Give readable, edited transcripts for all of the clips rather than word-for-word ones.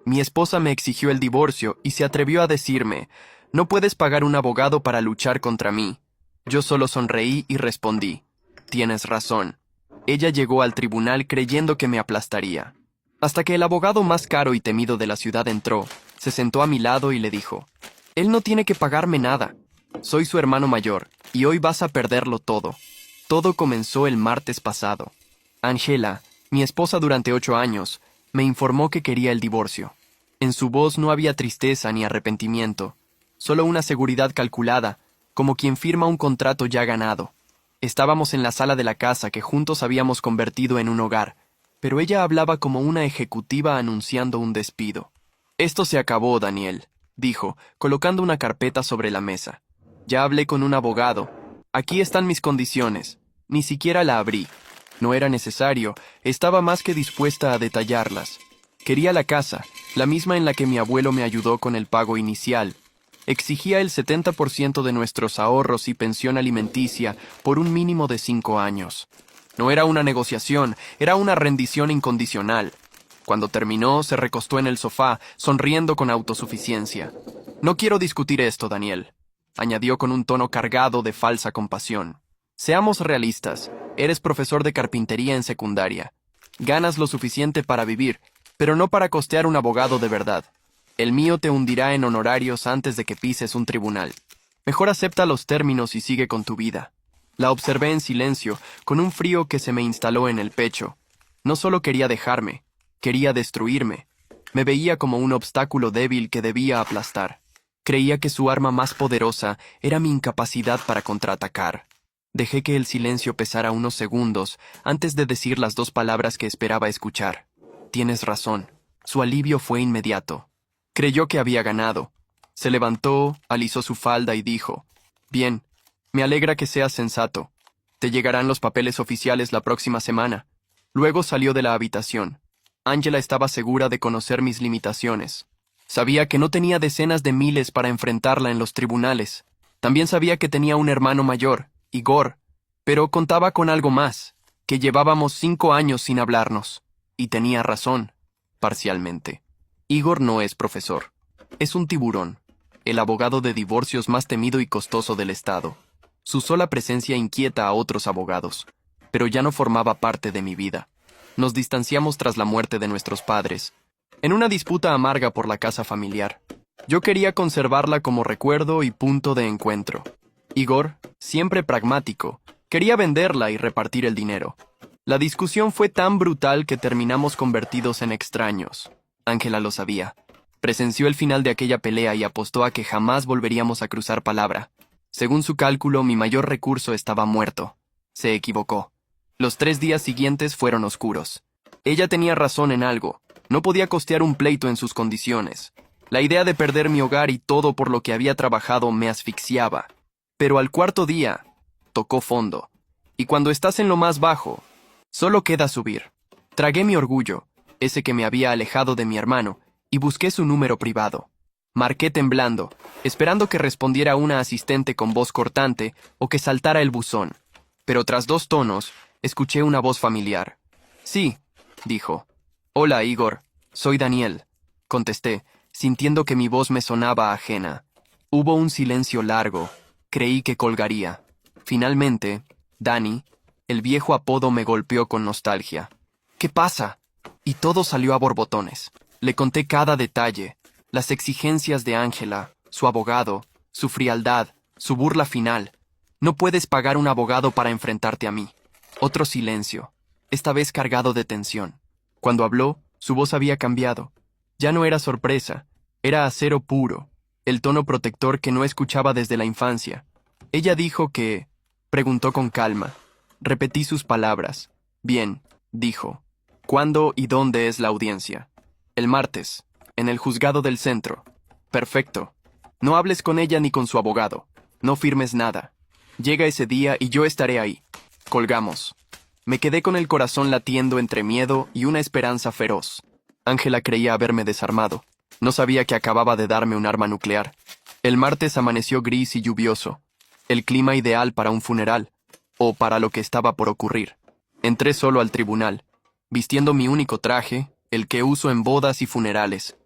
Mi esposa me exigió el divorcio y se atrevió a decirme, no puedes pagar un abogado para luchar contra mí. Yo solo sonreí y respondí, tienes razón. Ella llegó al tribunal creyendo que me aplastaría. Hasta que el abogado más caro y temido de la ciudad entró, se sentó a mi lado y le dijo, él no tiene que pagarme nada. Soy su hermano mayor, y hoy vas a perderlo todo. Todo comenzó el martes pasado. Angela, mi esposa durante 8 años, me informó que quería el divorcio. En su voz no había tristeza ni arrepentimiento, solo una seguridad calculada, como quien firma un contrato ya ganado. Estábamos en la sala de la casa que juntos habíamos convertido en un hogar, pero ella hablaba como una ejecutiva anunciando un despido. Esto se acabó, Daniel, dijo, colocando una carpeta sobre la mesa. Ya hablé con un abogado. Aquí están mis condiciones. Ni siquiera la abrí. No era necesario, estaba más que dispuesta a detallarlas. Quería la casa, la misma en la que mi abuelo me ayudó con el pago inicial. Exigía el 70% de nuestros ahorros y pensión alimenticia por un mínimo de 5 años. No era una negociación, era una rendición incondicional. Cuando terminó, se recostó en el sofá, sonriendo con autosuficiencia. No quiero discutir esto, Daniel, añadió con un tono cargado de falsa compasión. Seamos realistas, eres profesor de carpintería en secundaria. Ganas lo suficiente para vivir, pero no para costear un abogado de verdad. El mío te hundirá en honorarios antes de que pises un tribunal. Mejor acepta los términos y sigue con tu vida. La observé en silencio, con un frío que se me instaló en el pecho. No solo quería dejarme, quería destruirme. Me veía como un obstáculo débil que debía aplastar. Creía que su arma más poderosa era mi incapacidad para contraatacar. Dejé que el silencio pesara unos segundos antes de decir las 2 palabras que esperaba escuchar. Tienes razón. Su alivio fue inmediato. Creyó que había ganado. Se levantó, alisó su falda y dijo, bien, me alegra que seas sensato. Te llegarán los papeles oficiales la próxima semana. Luego salió de la habitación. Angela estaba segura de conocer mis limitaciones. Sabía que no tenía decenas de miles para enfrentarla en los tribunales. También sabía que tenía un hermano mayor, Igor, pero contaba con algo más, que llevábamos 5 años sin hablarnos. Y tenía razón, parcialmente. Igor no es profesor. Es un tiburón, el abogado de divorcios más temido y costoso del estado. Su sola presencia inquieta a otros abogados, pero ya no formaba parte de mi vida. Nos distanciamos tras la muerte de nuestros padres, en una disputa amarga por la casa familiar. Yo quería conservarla como recuerdo y punto de encuentro. Igor, siempre pragmático, quería venderla y repartir el dinero. La discusión fue tan brutal que terminamos convertidos en extraños. Ángela lo sabía. Presenció el final de aquella pelea y apostó a que jamás volveríamos a cruzar palabra. Según su cálculo, mi mayor recurso estaba muerto. Se equivocó. Los 3 días siguientes fueron oscuros. Ella tenía razón en algo. No podía costear un pleito en sus condiciones. La idea de perder mi hogar y todo por lo que había trabajado me asfixiaba. Pero al 4.º día, tocó fondo. Y cuando estás en lo más bajo, solo queda subir. Tragué mi orgullo, ese que me había alejado de mi hermano, y busqué su número privado. Marqué temblando, esperando que respondiera una asistente con voz cortante o que saltara el buzón. Pero tras 2 tonos, escuché una voz familiar. Sí, dijo. Hola, Igor. Soy Daniel. Contesté, sintiendo que mi voz me sonaba ajena. Hubo un silencio largo. Creí que colgaría. Finalmente, Dani, el viejo apodo, me golpeó con nostalgia. ¿Qué pasa? Y todo salió a borbotones. Le conté cada detalle, las exigencias de Ángela, su abogado, su frialdad, su burla final. No puedes pagar un abogado para enfrentarte a mí. Otro silencio, esta vez cargado de tensión. Cuando habló, su voz había cambiado. Ya no era sorpresa, era acero puro, el tono protector que no escuchaba desde la infancia. Ella dijo que... Preguntó con calma. Repetí sus palabras. Bien, dijo. ¿Cuándo y dónde es la audiencia? El martes, en el juzgado del centro. Perfecto. No hables con ella ni con su abogado. No firmes nada. Llega ese día y yo estaré ahí. Colgamos. Me quedé con el corazón latiendo entre miedo y una esperanza feroz. Ángela creía haberme desarmado. No sabía que acababa de darme un arma nuclear. El martes amaneció gris y lluvioso. El clima ideal para un funeral, o para lo que estaba por ocurrir. Entré solo al tribunal, vistiendo mi único traje, el que uso en bodas y funerales.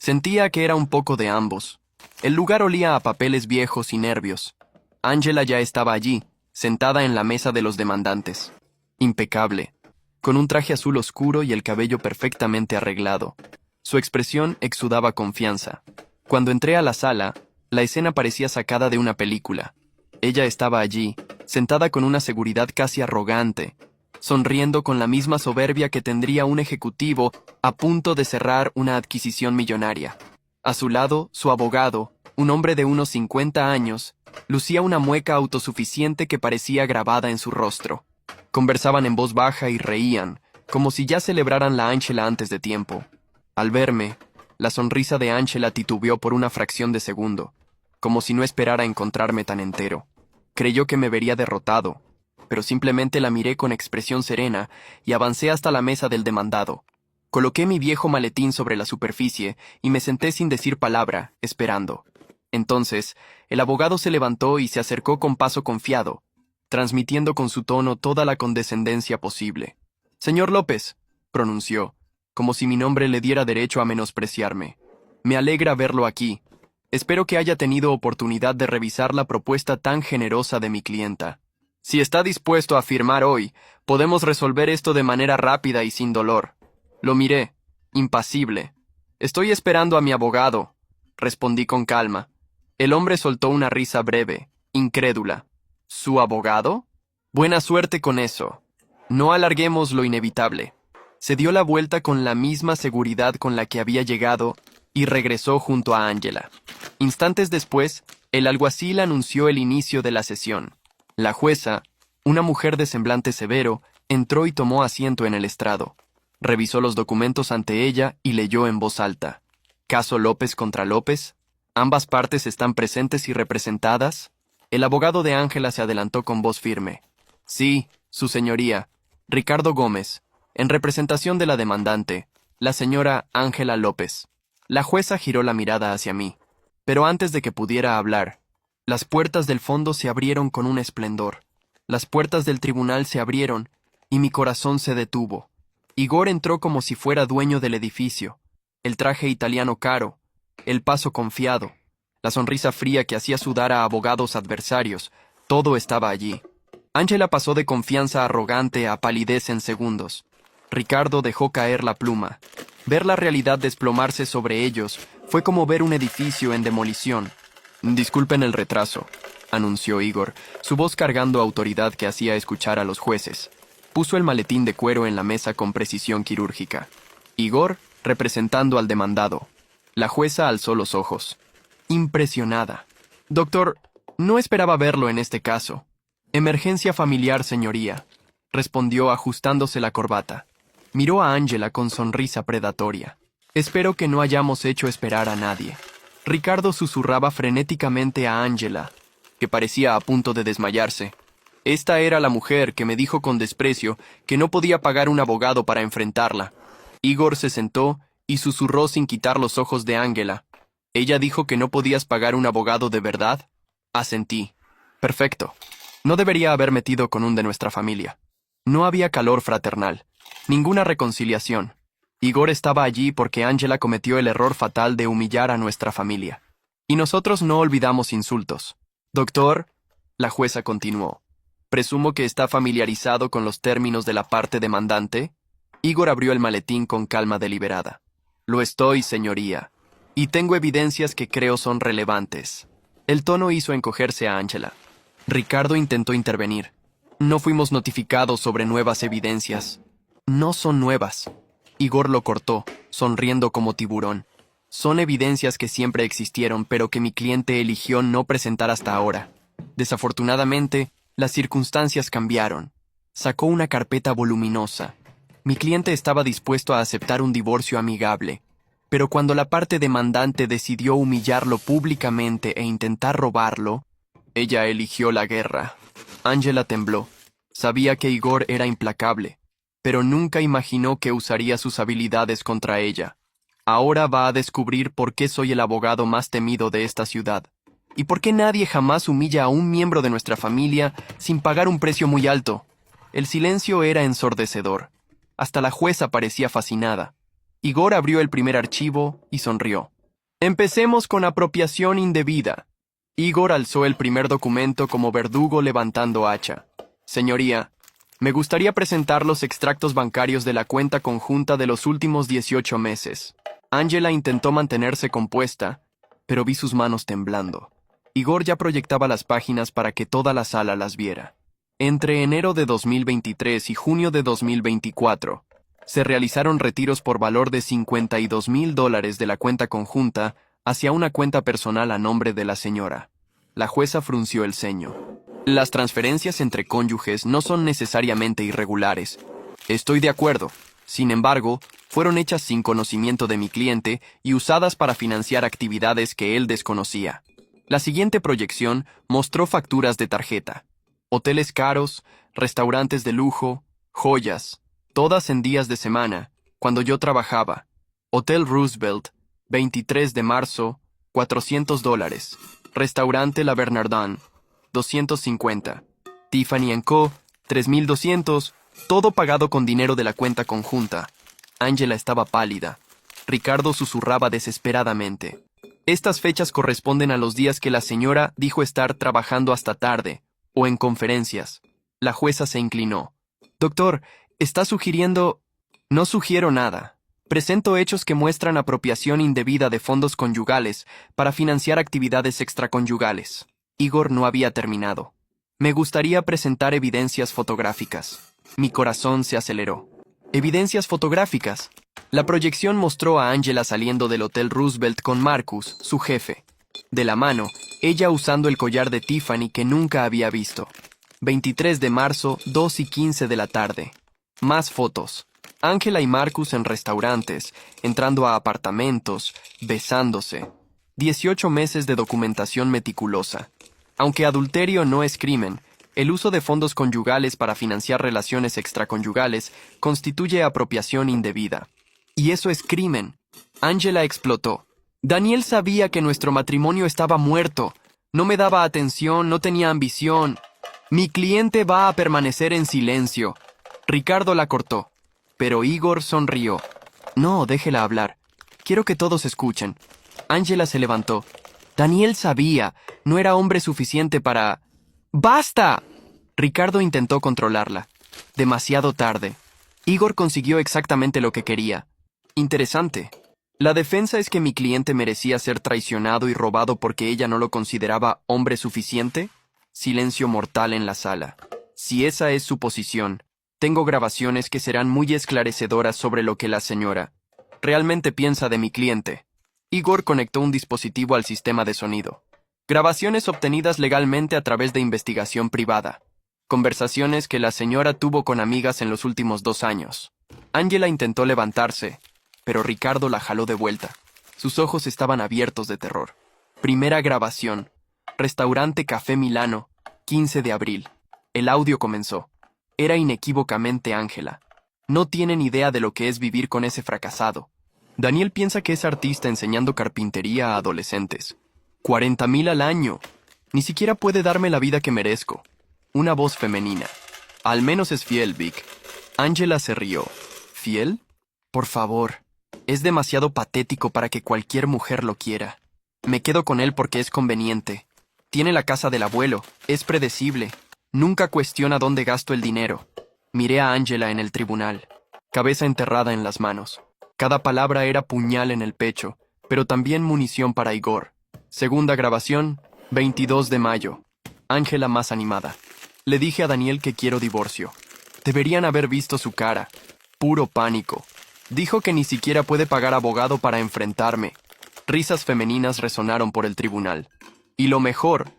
Sentía que era un poco de ambos. El lugar olía a papeles viejos y nervios. Ángela ya estaba allí, sentada en la mesa de los demandantes. Impecable, con un traje azul oscuro y el cabello perfectamente arreglado. Su expresión exudaba confianza. Cuando entré a la sala, la escena parecía sacada de una película. Ella estaba allí, sentada con una seguridad casi arrogante, sonriendo con la misma soberbia que tendría un ejecutivo a punto de cerrar una adquisición millonaria. A su lado, su abogado, un hombre de unos 50 años, lucía una mueca autosuficiente que parecía grabada en su rostro. Conversaban en voz baja y reían, como si ya celebraran la Ángela antes de tiempo. Al verme, la sonrisa de Ángela titubeó por una fracción de segundo, como si no esperara encontrarme tan entero. Creyó que me vería derrotado, pero simplemente la miré con expresión serena y avancé hasta la mesa del demandado. Coloqué mi viejo maletín sobre la superficie y me senté sin decir palabra, esperando. Entonces, el abogado se levantó y se acercó con paso confiado, transmitiendo con su tono toda la condescendencia posible. «Señor López», pronunció, como si mi nombre le diera derecho a menospreciarme. «Me alegra verlo aquí. Espero que haya tenido oportunidad de revisar la propuesta tan generosa de mi clienta. Si está dispuesto a firmar hoy, podemos resolver esto de manera rápida y sin dolor». Lo miré, impasible. «Estoy esperando a mi abogado», respondí con calma. El hombre soltó una risa breve, incrédula. «¿Su abogado? Buena suerte con eso. No alarguemos lo inevitable». Se dio la vuelta con la misma seguridad con la que había llegado y regresó junto a Ángela. Instantes después, el alguacil anunció el inicio de la sesión. La jueza, una mujer de semblante severo, entró y tomó asiento en el estrado. Revisó los documentos ante ella y leyó en voz alta. «Caso López contra López. ¿Ambas partes están presentes y representadas?» El abogado de Ángela se adelantó con voz firme. «Sí, su señoría. Ricardo Gómez, en representación de la demandante, la señora Ángela López». La jueza giró la mirada hacia mí. Pero antes de que pudiera hablar, las puertas del fondo se abrieron con un esplendor. Las puertas del tribunal se abrieron y mi corazón se detuvo. Igor entró como si fuera dueño del edificio. El traje italiano caro, el paso confiado, la sonrisa fría que hacía sudar a abogados adversarios, todo estaba allí. Ángela pasó de confianza arrogante a palidez en segundos. Ricardo dejó caer la pluma. Ver la realidad desplomarse sobre ellos fue como ver un edificio en demolición. «Disculpen el retraso», anunció Igor, su voz cargando autoridad que hacía escuchar a los jueces. Puso el maletín de cuero en la mesa con precisión quirúrgica. Igor, representando al demandado. La jueza alzó los ojos. Impresionada. «Doctor, no esperaba verlo en este caso». «Emergencia familiar, señoría», respondió ajustándose la corbata. Miró a Ángela con sonrisa predatoria. «Espero que no hayamos hecho esperar a nadie». Ricardo susurraba frenéticamente a Ángela, que parecía a punto de desmayarse. Esta era la mujer que me dijo con desprecio que no podía pagar un abogado para enfrentarla. Igor se sentó y susurró sin quitar los ojos de Ángela. «¿Ella dijo que no podías pagar un abogado de verdad?» Asentí. «Perfecto. No debería haber metido con un de nuestra familia». No había calor fraternal, ninguna reconciliación. Igor estaba allí porque Ángela cometió el error fatal de humillar a nuestra familia. Y nosotros no olvidamos insultos. «Doctor», la jueza continuó, «presumo que está familiarizado con los términos de la parte demandante». Igor abrió el maletín con calma deliberada. «Lo estoy, señoría, y tengo evidencias que creo son relevantes». El tono hizo encogerse a Ángela. Ricardo intentó intervenir. «No fuimos notificados sobre nuevas evidencias». «No son nuevas». Igor lo cortó, sonriendo como tiburón. «Son evidencias que siempre existieron, pero que mi cliente eligió no presentar hasta ahora. Desafortunadamente, las circunstancias cambiaron». Sacó una carpeta voluminosa. Mi cliente estaba dispuesto a aceptar un divorcio amigable, pero cuando la parte demandante decidió humillarlo públicamente e intentar robarlo, ella eligió la guerra. Ángela tembló. Sabía que Igor era implacable, pero nunca imaginó que usaría sus habilidades contra ella. Ahora va a descubrir por qué soy el abogado más temido de esta ciudad, y por qué nadie jamás humilla a un miembro de nuestra familia sin pagar un precio muy alto. El silencio era ensordecedor. Hasta la jueza parecía fascinada. Igor abrió el primer archivo y sonrió. Empecemos con apropiación indebida. Igor alzó el primer documento como verdugo levantando hacha. Señoría, me gustaría presentar los extractos bancarios de la cuenta conjunta de los últimos 18 meses. Angela intentó mantenerse compuesta, pero vi sus manos temblando. Igor ya proyectaba las páginas para que toda la sala las viera. Entre enero de 2023 y junio de 2024, se realizaron retiros por valor de $52,000 de la cuenta conjunta hacia una cuenta personal a nombre de la señora. La jueza frunció el ceño. Las transferencias entre cónyuges no son necesariamente irregulares. Estoy de acuerdo. Sin embargo, fueron hechas sin conocimiento de mi cliente y usadas para financiar actividades que él desconocía. La siguiente proyección mostró facturas de tarjeta. Hoteles caros, restaurantes de lujo, joyas, todas en días de semana, cuando yo trabajaba. Hotel Roosevelt, 23 de marzo, $400. Restaurante La Bernardin, 250. Tiffany & Co., 3,200, todo pagado con dinero de la cuenta conjunta. Angela estaba pálida. Ricardo susurraba desesperadamente. Estas fechas corresponden a los días que la señora dijo estar trabajando hasta tarde, o en conferencias. La jueza se inclinó. Doctor, ¿está sugiriendo? No sugiero nada. Presento hechos que muestran apropiación indebida de fondos conyugales para financiar actividades extraconyugales. Igor no había terminado. Me gustaría presentar evidencias fotográficas. Mi corazón se aceleró. ¿Evidencias fotográficas? La proyección mostró a Angela saliendo del Hotel Roosevelt con Marcus, su jefe. De la mano, ella usando el collar de Tiffany que nunca había visto. 23 de marzo, 2:15 de la tarde. Más fotos. Angela y Marcus en restaurantes, entrando a apartamentos, besándose. 18 meses de documentación meticulosa. Aunque adulterio no es crimen, el uso de fondos conyugales para financiar relaciones extraconyugales constituye apropiación indebida. Y eso es crimen. Angela explotó. Daniel sabía que nuestro matrimonio estaba muerto. No me daba atención, no tenía ambición. Mi cliente va a permanecer en silencio. Ricardo la cortó. Pero Igor sonrió. No, déjela hablar. Quiero que todos escuchen. Angela se levantó. Daniel sabía. No era hombre suficiente para... ¡Basta! Ricardo intentó controlarla. Demasiado tarde. Igor consiguió exactamente lo que quería. Interesante. La defensa es que mi cliente merecía ser traicionado y robado porque ella no lo consideraba hombre suficiente. Silencio mortal en la sala. Si esa es su posición, tengo grabaciones que serán muy esclarecedoras sobre lo que la señora realmente piensa de mi cliente. Igor conectó un dispositivo al sistema de sonido. Grabaciones obtenidas legalmente a través de investigación privada. Conversaciones que la señora tuvo con amigas en los últimos 2 años. Angela intentó levantarse, pero Ricardo la jaló de vuelta. Sus ojos estaban abiertos de terror. Primera grabación. Restaurante Café Milano, 15 de abril. El audio comenzó. Era inequívocamente Angela. No tienen idea de lo que es vivir con ese fracasado. Daniel piensa que es artista enseñando carpintería a adolescentes. 40,000 al año. Ni siquiera puede darme la vida que merezco. Una voz femenina. Al menos es fiel, Vic. Angela se rió. ¿Fiel? Por favor. Es demasiado patético para que cualquier mujer lo quiera. Me quedo con él porque es conveniente. Tiene la casa del abuelo. Es predecible. Nunca cuestiona dónde gasto el dinero. Miré a Angela en el tribunal. Cabeza enterrada en las manos. Cada palabra era puñal en el pecho, pero también munición para Igor. Segunda grabación, 22 de mayo. Angela más animada. Le dije a Daniel que quiero divorcio. Deberían haber visto su cara. Puro pánico. Dijo que ni siquiera puede pagar abogado para enfrentarme. Risas femeninas resonaron por el tribunal. Y lo mejor,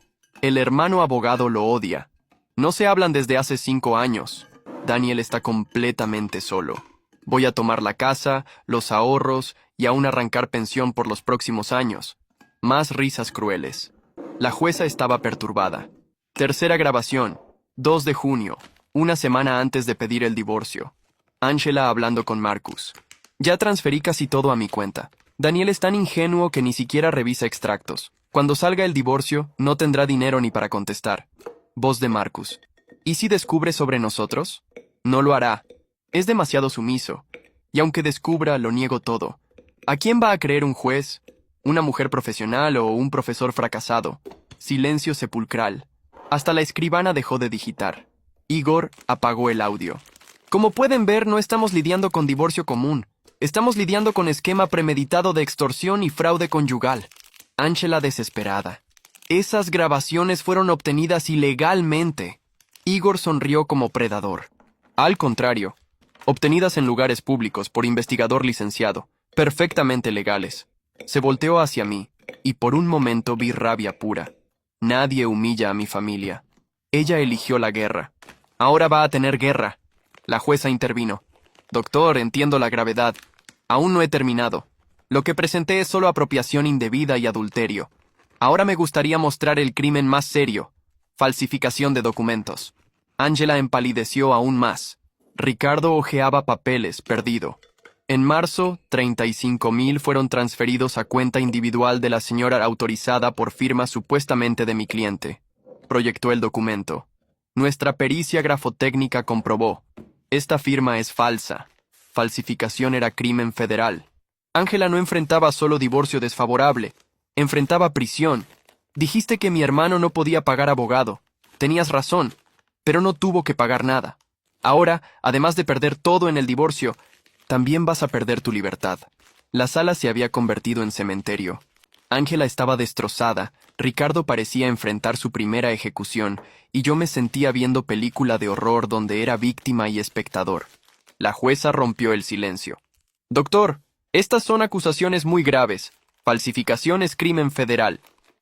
el hermano abogado lo odia. No se hablan desde hace 5 años. Daniel está completamente solo. Voy a tomar la casa, los ahorros y aún arrancar pensión por los próximos años. Más risas crueles. La jueza estaba perturbada. Tercera grabación, 2 de junio, una semana antes de pedir el divorcio. Angela hablando con Marcus. Ya transferí casi todo a mi cuenta. Daniel es tan ingenuo que ni siquiera revisa extractos. Cuando salga el divorcio, no tendrá dinero ni para contestar. Voz de Marcus. ¿Y si descubre sobre nosotros? No lo hará. Es demasiado sumiso. Y aunque descubra, lo niego todo. ¿A quién va a creer un juez? ¿Una mujer profesional o un profesor fracasado? Silencio sepulcral. Hasta la escribana dejó de digitar. Igor apagó el audio. Como pueden ver, no estamos lidiando con divorcio común. Estamos lidiando con esquema premeditado de extorsión y fraude conyugal. Ángela desesperada. Esas grabaciones fueron obtenidas ilegalmente. Igor sonrió como predador. Al contrario, obtenidas en lugares públicos por investigador licenciado, perfectamente legales. Se volteó hacia mí, y por un momento vi rabia pura. Nadie humilla a mi familia. Ella eligió la guerra. Ahora va a tener guerra. La jueza intervino. Doctor, entiendo la gravedad. Aún no he terminado. Lo que presenté es solo apropiación indebida y adulterio. Ahora me gustaría mostrar el crimen más serio. Falsificación de documentos. Ángela empalideció aún más. Ricardo hojeaba papeles, perdido. En marzo, 35,000 fueron transferidos a cuenta individual de la señora autorizada por firma supuestamente de mi cliente. Proyectó el documento. Nuestra pericia grafotécnica comprobó. Esta firma es falsa. Falsificación era crimen federal. Ángela no enfrentaba solo divorcio desfavorable. Enfrentaba prisión. Dijiste que mi hermano no podía pagar abogado. Tenías razón, pero no tuvo que pagar nada. Ahora, además de perder todo en el divorcio, también vas a perder tu libertad. La sala se había convertido en cementerio. Ángela estaba destrozada, Ricardo parecía enfrentar su primera ejecución, y yo me sentía viendo película de horror donde era víctima y espectador. La jueza rompió el silencio. Doctor, estas son acusaciones muy graves. Falsificación es crimen federal.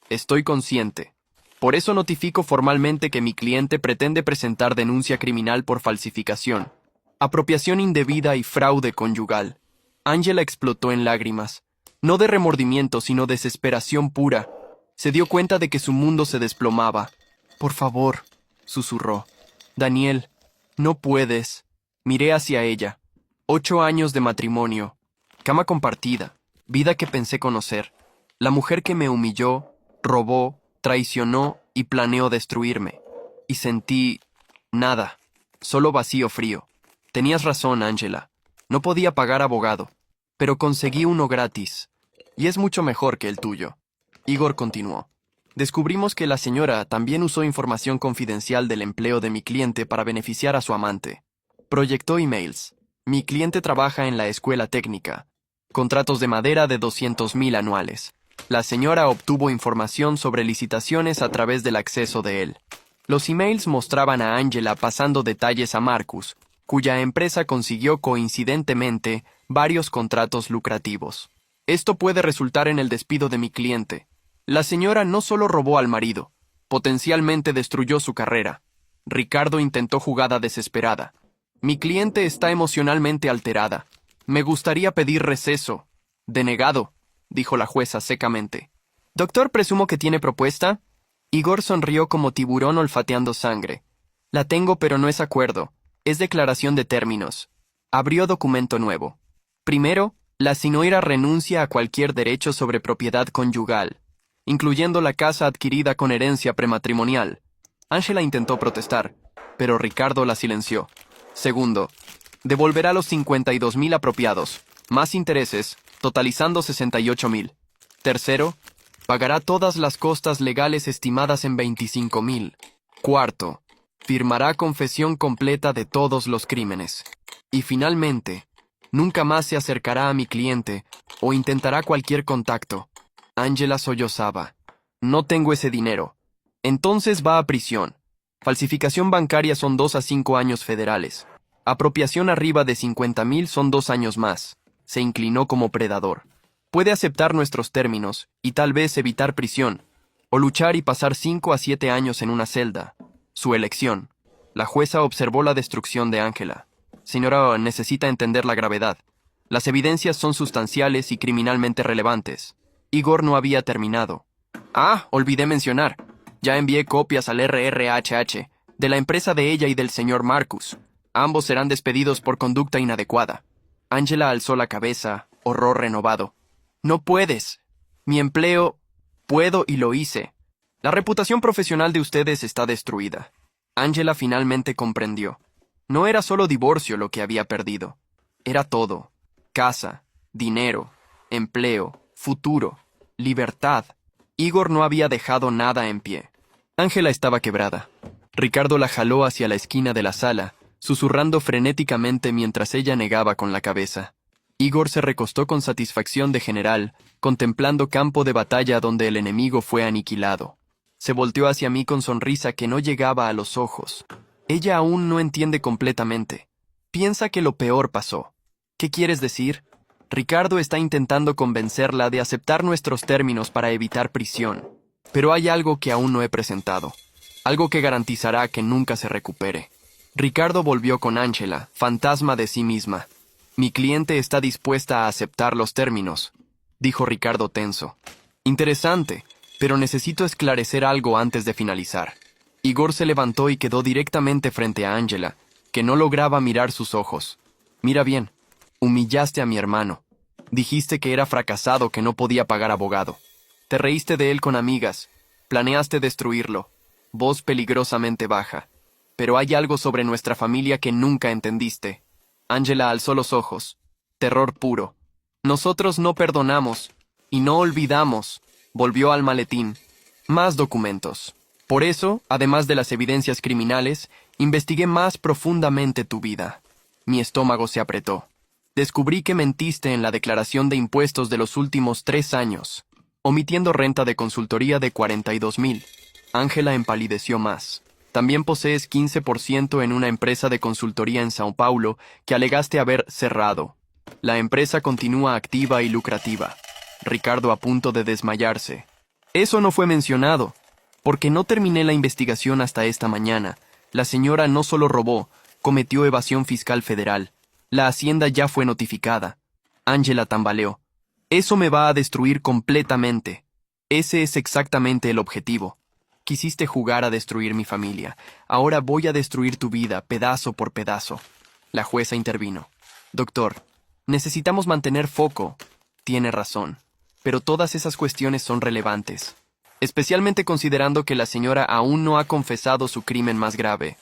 Estoy consciente. Por eso notifico formalmente que mi cliente pretende presentar denuncia criminal por falsificación, apropiación indebida y fraude conyugal. Ángela explotó en lágrimas. No de remordimiento, sino desesperación pura. Se dio cuenta de que su mundo se desplomaba. Por favor, susurró. Daniel, no puedes. Miré hacia ella. 8 años de matrimonio. Cama compartida. Vida que pensé conocer. La mujer que me humilló, robó, traicionó y planeó destruirme. Y sentí... nada. Solo vacío frío. Tenías razón, Ángela. No podía pagar abogado. Pero conseguí uno gratis. Y es mucho mejor que el tuyo. Igor continuó. Descubrimos que la señora también usó información confidencial del empleo de mi cliente para beneficiar a su amante. Proyectó emails. Mi cliente trabaja en la escuela técnica. Contratos de madera de 200,000 anuales. La señora obtuvo información sobre licitaciones a través del acceso de él. Los emails mostraban a Ángela pasando detalles a Marcus, cuya empresa consiguió coincidentemente varios contratos lucrativos. Esto puede resultar en el despido de mi cliente. La señora no solo robó al marido, potencialmente destruyó su carrera. Ricardo intentó jugada desesperada. Mi cliente está emocionalmente alterada. Me gustaría pedir receso. Denegado, dijo la jueza secamente. Doctor, presumo que tiene propuesta. Igor sonrió como tiburón olfateando sangre. La tengo, pero no es acuerdo. Es declaración de términos. Abrió documento nuevo. Primero, la señora renuncia a cualquier derecho sobre propiedad conyugal, incluyendo la casa adquirida con herencia prematrimonial. Ángela intentó protestar, pero Ricardo la silenció. Segundo, devolverá los 52,000 apropiados, más intereses, totalizando 68,000. Tercero, pagará todas las costas legales estimadas en 25,000. Cuarto, firmará confesión completa de todos los crímenes. Y finalmente, nunca más se acercará a mi cliente o intentará cualquier contacto. Ángela sollozaba. No tengo ese dinero. Entonces va a prisión. Falsificación bancaria son 2 a 5 años federales. Apropiación arriba de 50,000 son 2 años más. Se inclinó como predador. Puede aceptar nuestros términos y tal vez evitar prisión, o luchar y pasar 5 a 7 años en una celda. Su elección. La jueza observó la destrucción de Ángela. Señora, necesita entender la gravedad. Las evidencias son sustanciales y criminalmente relevantes. Igor no había terminado. Olvidé mencionar. Ya envié copias al RRHH, de la empresa de ella y del señor Marcus. Ambos serán despedidos por conducta inadecuada. Ángela alzó la cabeza, horror renovado. No puedes. Mi empleo... Puedo y lo hice. La reputación profesional de ustedes está destruida. Ángela finalmente comprendió. No era solo divorcio lo que había perdido. Era todo. Casa, dinero, empleo, futuro, libertad. Igor no había dejado nada en pie. Ángela estaba quebrada. Ricardo la jaló hacia la esquina de la sala, susurrando frenéticamente mientras ella negaba con la cabeza. Igor se recostó con satisfacción de general, contemplando campo de batalla donde el enemigo fue aniquilado. Se volteó hacia mí con sonrisa que no llegaba a los ojos. Ella aún no entiende completamente. Piensa que lo peor pasó. ¿Qué quieres decir? Ricardo está intentando convencerla de aceptar nuestros términos para evitar prisión. Pero hay algo que aún no he presentado. Algo que garantizará que nunca se recupere. Ricardo volvió con Ángela, fantasma de sí misma. Mi cliente está dispuesta a aceptar los términos, dijo Ricardo tenso. Interesante, pero necesito esclarecer algo antes de finalizar. Igor se levantó y quedó directamente frente a Ángela, que no lograba mirar sus ojos. Mira bien, humillaste a mi hermano. Dijiste que era fracasado, que no podía pagar abogado. Te reíste de él con amigas. Planeaste destruirlo. Voz peligrosamente baja. Pero hay algo sobre nuestra familia que nunca entendiste. Ángela alzó los ojos. Terror puro. Nosotros no perdonamos. Y no olvidamos. Volvió al maletín. Más documentos. Por eso, además de las evidencias criminales, investigué más profundamente tu vida. Mi estómago se apretó. Descubrí que mentiste en la declaración de impuestos de los últimos 3 años, omitiendo renta de consultoría de 42,000. Ángela empalideció más. También posees 15% en una empresa de consultoría en Sao Paulo que alegaste haber cerrado. La empresa continúa activa y lucrativa. Ricardo a punto de desmayarse. Eso no fue mencionado. Porque no terminé la investigación hasta esta mañana. La señora no solo robó, cometió evasión fiscal federal. La hacienda ya fue notificada. Ángela tambaleó. Eso me va a destruir completamente. Ese es exactamente el objetivo. Quisiste jugar a destruir mi familia. Ahora voy a destruir tu vida, pedazo por pedazo. La jueza intervino. Doctor, necesitamos mantener foco. Tiene razón. Pero todas esas cuestiones son relevantes. Especialmente considerando que la señora aún no ha confesado su crimen más grave.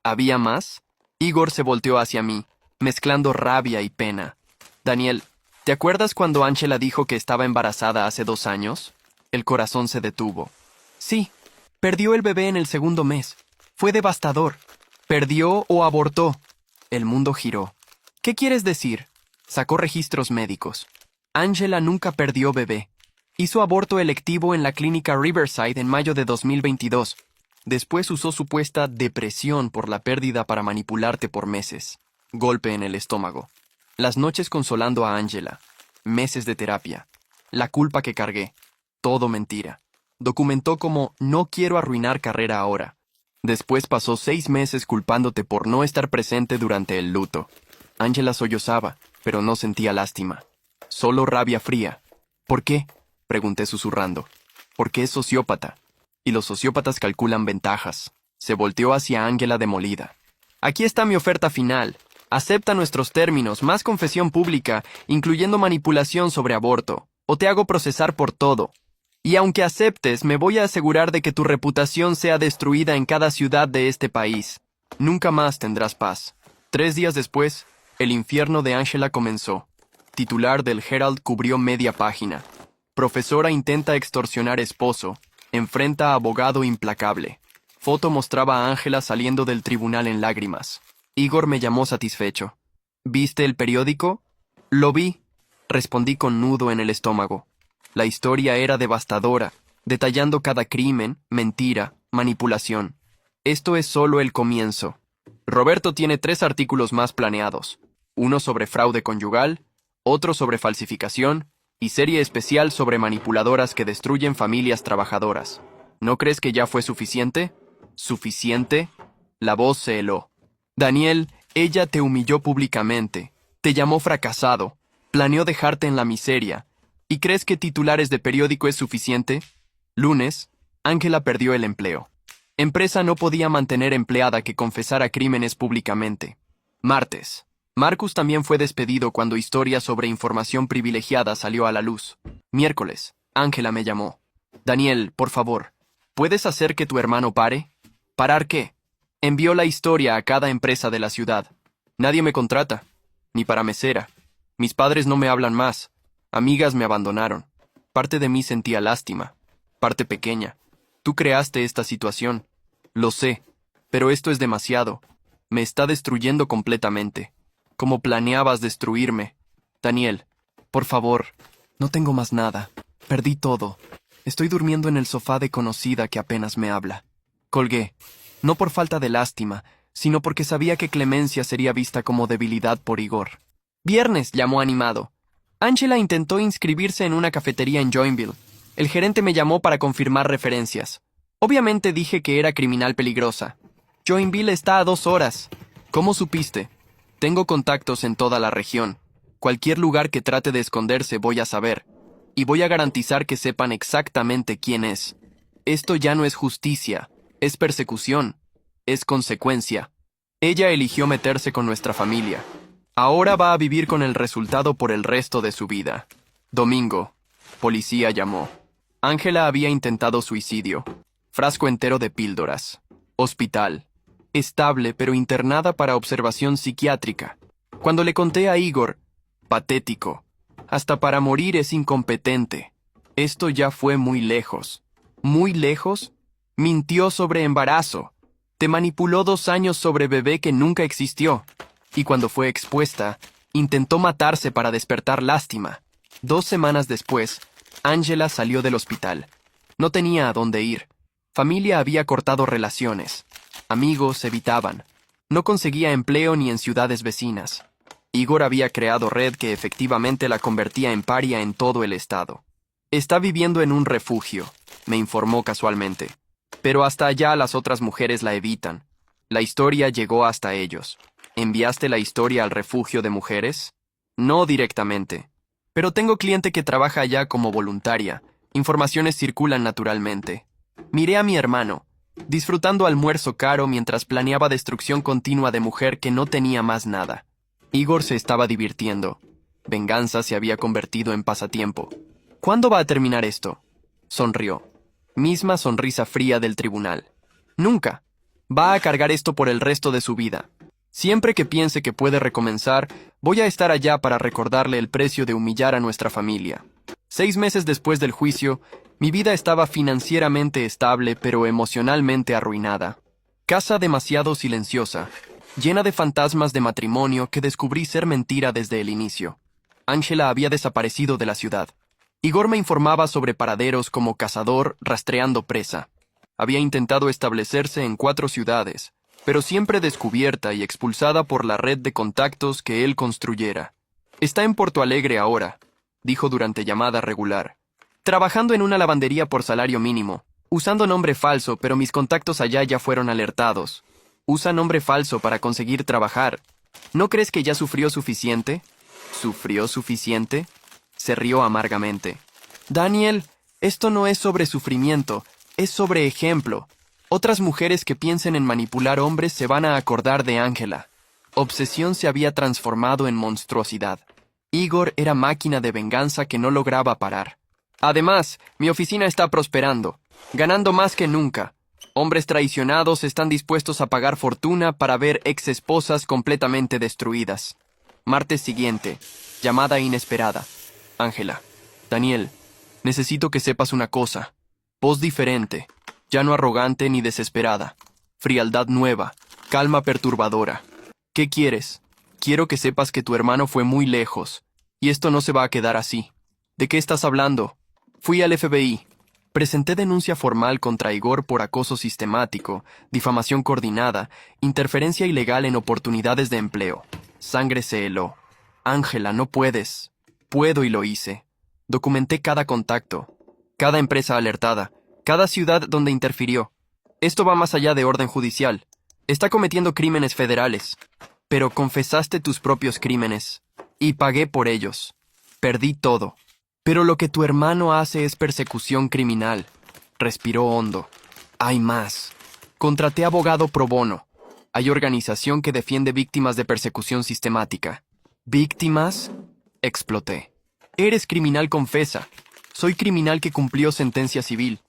¿Había más? Igor se volteó hacia mí, mezclando rabia y pena. Daniel, ¿te acuerdas cuando Ángela dijo que estaba embarazada hace 2 años? El corazón se detuvo. Sí, perdió el bebé en el 2.º mes. Fue devastador. ¿Perdió o abortó? El mundo giró. ¿Qué quieres decir? Sacó registros médicos. Ángela nunca perdió bebé. Hizo aborto electivo en la clínica Riverside en mayo de 2022. Después usó supuesta depresión por la pérdida para manipularte por meses. Golpe en el estómago. Las noches consolando a Ángela. Meses de terapia. La culpa que cargué. Todo mentira. Documentó como no quiero arruinar carrera ahora. Después pasó 6 meses culpándote por no estar presente durante el luto. Ángela sollozaba, pero no sentía lástima. Solo rabia fría. ¿Por qué? Pregunté susurrando. Porque es sociópata. Y los sociópatas calculan ventajas. Se volteó hacia Ángela demolida. Aquí está mi oferta final. Acepta nuestros términos, más confesión pública, incluyendo manipulación sobre aborto. O te hago procesar por todo. Y aunque aceptes, me voy a asegurar de que tu reputación sea destruida en cada ciudad de este país. Nunca más tendrás paz. 3 días después, el infierno de Ángela comenzó. Titular del Herald cubrió media página. Profesora intenta extorsionar esposo. Enfrenta a abogado implacable. Foto mostraba a Ángela saliendo del tribunal en lágrimas. Igor me llamó satisfecho. ¿Viste el periódico? Lo vi. Respondí con nudo en el estómago. La historia era devastadora, detallando cada crimen, mentira, manipulación. Esto es solo el comienzo. Roberto tiene 3 artículos más planeados. Uno sobre fraude conyugal, otro sobre falsificación, y serie especial sobre manipuladoras que destruyen familias trabajadoras. ¿No crees que ya fue suficiente? ¿Suficiente? La voz se heló. Daniel, ella te humilló públicamente. Te llamó fracasado. Planeó dejarte en la miseria. ¿Y crees que titulares de periódico es suficiente? Lunes, Ángela perdió el empleo. Empresa no podía mantener empleada que confesara crímenes públicamente. Martes. Marcus también fue despedido cuando historia sobre información privilegiada salió a la luz. Miércoles, Ángela me llamó. Daniel, por favor, ¿puedes hacer que tu hermano pare? ¿Parar qué? Envió la historia a cada empresa de la ciudad. Nadie me contrata, ni para mesera. Mis padres no me hablan más. Amigas me abandonaron. Parte de mí sentía lástima. Parte pequeña. Tú creaste esta situación. Lo sé. Pero esto es demasiado. Me está destruyendo completamente. Como planeabas destruirme. Daniel, por favor. No tengo más nada. Perdí todo. Estoy durmiendo en el sofá de conocida que apenas me habla. Colgué. No por falta de lástima, sino porque sabía que clemencia sería vista como debilidad por Igor. Viernes, llamó animado. Angela intentó inscribirse en una cafetería en Joinville. El gerente me llamó para confirmar referencias. Obviamente dije que era criminal peligrosa. Joinville está a 2 horas. ¿Cómo supiste? Tengo contactos en toda la región. Cualquier lugar que trate de esconderse voy a saber. Y voy a garantizar que sepan exactamente quién es. Esto ya no es justicia, es persecución, es consecuencia. Ella eligió meterse con nuestra familia. Ahora va a vivir con el resultado por el resto de su vida. Domingo. Policía llamó. Ángela había intentado suicidio. Frasco entero de píldoras. Hospital. Estable pero internada para observación psiquiátrica. Cuando le conté a Igor, patético. Hasta para morir es incompetente. Esto ya fue muy lejos. ¿Muy lejos? Mintió sobre embarazo. Te manipuló 2 años sobre bebé que nunca existió. Y cuando fue expuesta, intentó matarse para despertar lástima. 2 semanas después, Angela salió del hospital. No tenía a dónde ir. Familia había cortado relaciones. Amigos evitaban. No conseguía empleo ni en ciudades vecinas. Igor había creado red que efectivamente la convertía en paria en todo el estado. Está viviendo en un refugio, me informó casualmente. Pero hasta allá las otras mujeres la evitan. La historia llegó hasta ellos. ¿Enviaste la historia al refugio de mujeres? No directamente. Pero tengo cliente que trabaja allá como voluntaria. Informaciones circulan naturalmente. Miré a mi hermano, disfrutando almuerzo caro mientras planeaba destrucción continua de mujer que no tenía más nada. Igor se estaba divirtiendo. Venganza se había convertido en pasatiempo. ¿Cuándo va a terminar esto? Sonrió. Misma sonrisa fría del tribunal. Nunca. Va a cargar esto por el resto de su vida. Siempre que piense que puede recomenzar, voy a estar allá para recordarle el precio de humillar a nuestra familia. 6 meses después del juicio, mi vida estaba financieramente estable pero emocionalmente arruinada. Casa demasiado silenciosa, llena de fantasmas de matrimonio que descubrí ser mentira desde el inicio. Ángela había desaparecido de la ciudad. Igor me informaba sobre paraderos como cazador rastreando presa. Había intentado establecerse en 4 ciudades, pero siempre descubierta y expulsada por la red de contactos que él construyera. Está en Porto Alegre ahora, dijo durante llamada regular. Trabajando en una lavandería por salario mínimo, usando nombre falso, pero mis contactos allá ya fueron alertados. Usa nombre falso para conseguir trabajar. ¿No crees que ya sufrió suficiente? ¿Sufrió suficiente? Se rió amargamente. Daniel, esto no es sobre sufrimiento, es sobre ejemplo. Otras mujeres que piensen en manipular hombres se van a acordar de Ángela. Obsesión se había transformado en monstruosidad. Igor era máquina de venganza que no lograba parar. Además, mi oficina está prosperando, ganando más que nunca. Hombres traicionados están dispuestos a pagar fortuna para ver exesposas completamente destruidas. Martes siguiente. Llamada inesperada. Ángela. Daniel, necesito que sepas una cosa. Voz diferente. Ya no arrogante ni desesperada. Frialdad nueva. Calma perturbadora. ¿Qué quieres? Quiero que sepas que tu hermano fue muy lejos. Y esto no se va a quedar así. ¿De qué estás hablando? Fui al FBI. Presenté denuncia formal contra Igor por acoso sistemático, difamación coordinada, interferencia ilegal en oportunidades de empleo. Sangre se heló. Ángela, no puedes. Puedo y lo hice. Documenté cada contacto, cada empresa alertada, cada ciudad donde interfirió. Esto va más allá de orden judicial. Está cometiendo crímenes federales. Pero confesaste tus propios crímenes. Y pagué por ellos. Perdí todo. Pero lo que tu hermano hace es persecución criminal. Respiró hondo. Hay más. Contraté abogado pro bono. Hay organización que defiende víctimas de persecución sistemática. ¿Víctimas? Exploté. Eres criminal confesa. Soy criminal que cumplió sentencia civil.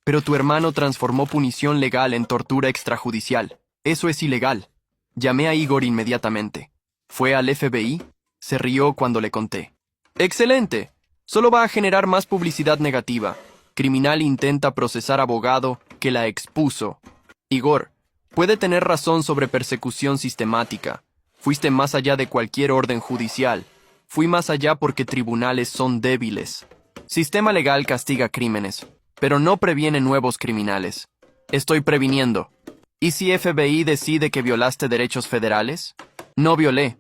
Pero tu hermano transformó punición legal en tortura extrajudicial. Eso es ilegal. Llamé a Igor inmediatamente. ¿Fue al FBI? Se rió cuando le conté. ¡Excelente! Solo va a generar más publicidad negativa. Criminal intenta procesar abogado que la expuso. Igor, puede tener razón sobre persecución sistemática. Fuiste más allá de cualquier orden judicial. Fui más allá porque tribunales son débiles. Sistema legal castiga crímenes, pero no previene nuevos criminales. Estoy previniendo. ¿Y si FBI decide que violaste derechos federales? No violé.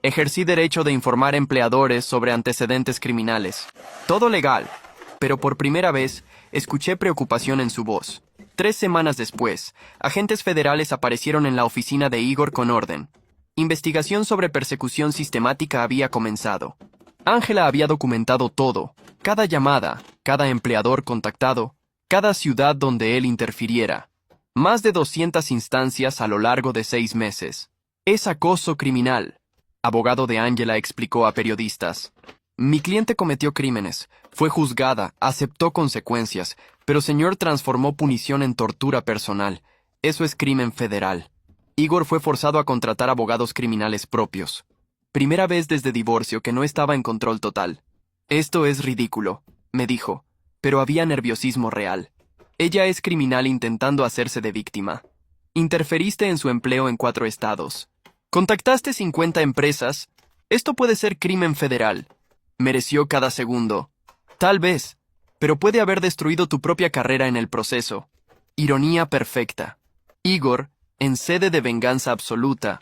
Ejercí derecho de informar empleadores sobre antecedentes criminales. Todo legal. Pero por primera vez, escuché preocupación en su voz. 3 semanas después, agentes federales aparecieron en la oficina de Igor con orden. Investigación sobre persecución sistemática había comenzado. Ángela había documentado todo, cada llamada, cada empleador contactado, cada ciudad donde él interfiriera. Más de 200 instancias a lo largo de 6 meses. Es acoso criminal. Abogado de Ángela explicó a periodistas. Mi cliente cometió crímenes, fue juzgada, aceptó consecuencias, pero señor transformó punición en tortura personal. Eso es crimen federal. Igor fue forzado a contratar abogados criminales propios. Primera vez desde divorcio que no estaba en control total. Esto es ridículo, me dijo, pero había nerviosismo real. Ella es criminal intentando hacerse de víctima. Interferiste en su empleo en 4 estados. Contactaste 50 empresas. Esto puede ser crimen federal. Mereció cada segundo. Tal vez, pero puede haber destruido tu propia carrera en el proceso. Ironía perfecta. Igor, en sede de venganza absoluta,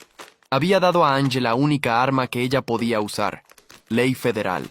había dado a Ángela la única arma que ella podía usar. Ley federal.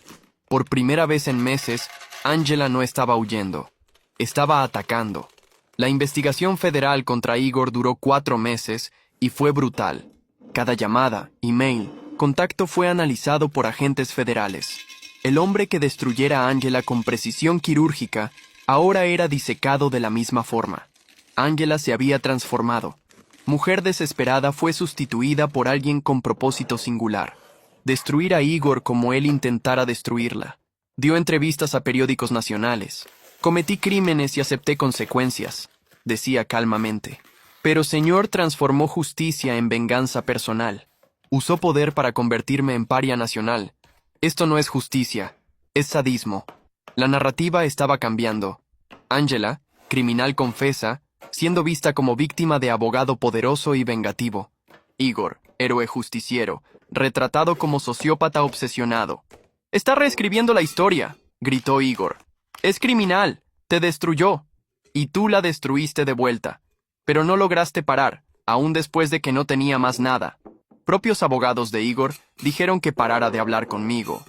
Por primera vez en meses, Ángela no estaba huyendo. Estaba atacando. La investigación federal contra Igor duró 4 meses y fue brutal. Cada llamada, email, contacto fue analizado por agentes federales. El hombre que destruyera a Ángela con precisión quirúrgica ahora era disecado de la misma forma. Ángela se había transformado. Mujer desesperada fue sustituida por alguien con propósito singular. Destruir a Igor como él intentara destruirla. Dio entrevistas a periódicos nacionales. Cometí crímenes y acepté consecuencias, decía calmamente. Pero señor transformó justicia en venganza personal. Usó poder para convertirme en paria nacional. Esto no es justicia, es sadismo. La narrativa estaba cambiando. Ángela, criminal confesa, siendo vista como víctima de abogado poderoso y vengativo. Igor, héroe justiciero, retratado como sociópata obsesionado. «Está reescribiendo la historia», gritó Igor. «Es criminal, te destruyó. Y tú la destruiste de vuelta. Pero no lograste parar, aún después de que no tenía más nada». Propios abogados de Igor dijeron que parara de hablar conmigo.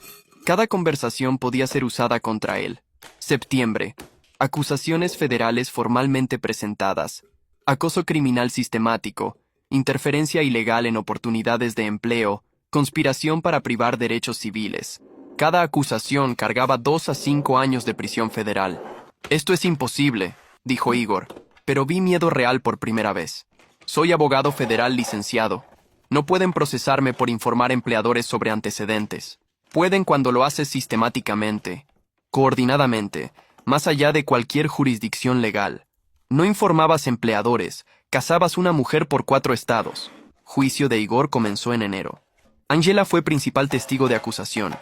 Cada conversación podía ser usada contra él. Septiembre. Acusaciones federales formalmente presentadas. Acoso criminal sistemático. Interferencia ilegal en oportunidades de empleo. Conspiración para privar derechos civiles. Cada acusación cargaba 2 a 5 años de prisión federal. «Esto es imposible», dijo Igor, pero vi miedo real por primera vez. «Soy abogado federal licenciado. No pueden procesarme por informar empleadores sobre antecedentes. Pueden cuando lo haces sistemáticamente, coordinadamente, más allá de cualquier jurisdicción legal. No informabas empleadores, casabas una mujer por 4 estados». Juicio de Igor comenzó en enero. Ángela fue principal testigo de acusación.